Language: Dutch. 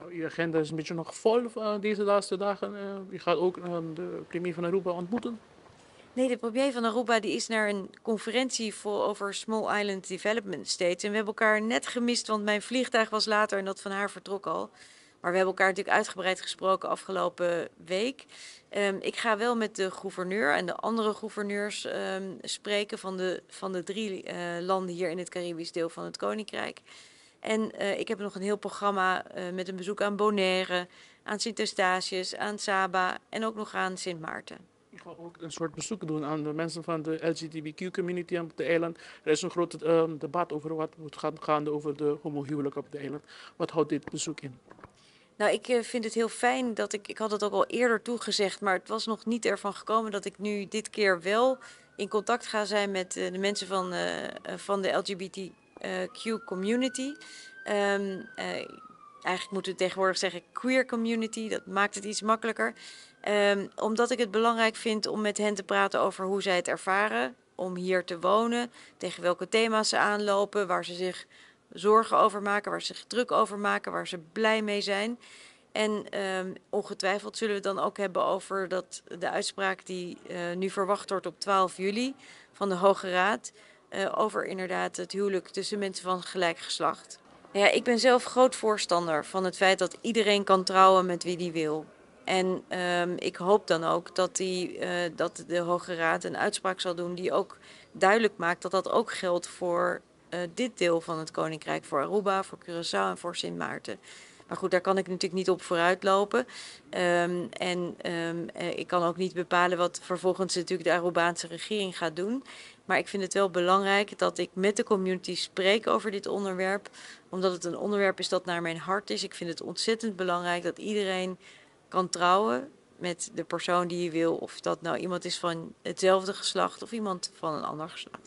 Uw agenda is een beetje nog vol deze laatste dagen. U gaat ook de premier van Aruba ontmoeten. Nee, de premier van Aruba die is naar een conferentie over Small Island Development States. En we hebben elkaar net gemist, want mijn vliegtuig was later en dat van haar vertrok al. Maar we hebben elkaar natuurlijk uitgebreid gesproken afgelopen week. Ik ga wel met de gouverneur en de andere gouverneurs spreken van de drie landen hier in het Caribisch deel van het Koninkrijk. En ik heb nog een heel programma met een bezoek aan Bonaire, aan Sint-Eustatius, aan Saba en ook nog aan Sint Maarten. Ik ga ook een soort bezoek doen aan de mensen van de LGBTQ-community op de eiland. Er is een groot debat over wat moet gaan gaande over de homohuwelijk op de eiland. Wat houdt dit bezoek in? Nou, ik vind het heel fijn dat ik had het ook al eerder toegezegd, maar het was nog niet ervan gekomen dat ik nu dit keer wel in contact ga zijn met de mensen van de LGBTQ community. Eigenlijk moeten we tegenwoordig zeggen queer community, dat maakt het iets makkelijker. Omdat ik het belangrijk vind om met hen te praten over hoe zij het ervaren om hier te wonen, tegen welke thema's ze aanlopen, waar ze zich zorgen over maken, waar ze zich druk over maken, waar ze blij mee zijn. En ongetwijfeld zullen we het dan ook hebben over de uitspraak die nu verwacht wordt op 12 juli van de Hoge Raad. Over inderdaad het huwelijk tussen mensen van gelijk geslacht. Ja, ik ben zelf groot voorstander van het feit dat iedereen kan trouwen met wie die wil. En ik hoop dan ook dat de Hoge Raad een uitspraak zal doen die ook duidelijk maakt dat dat ook geldt voor dit deel van het Koninkrijk. Voor Aruba, voor Curaçao en voor Sint Maarten. Maar goed, daar kan ik natuurlijk niet op vooruitlopen. Ik kan ook niet bepalen wat vervolgens natuurlijk de Arubaanse regering gaat doen. Maar ik vind het wel belangrijk dat ik met de community spreek over dit onderwerp. Omdat het een onderwerp is dat naar mijn hart is. Ik vind het ontzettend belangrijk dat iedereen kan trouwen met de persoon die je wil. Of dat nou iemand is van hetzelfde geslacht of iemand van een ander geslacht.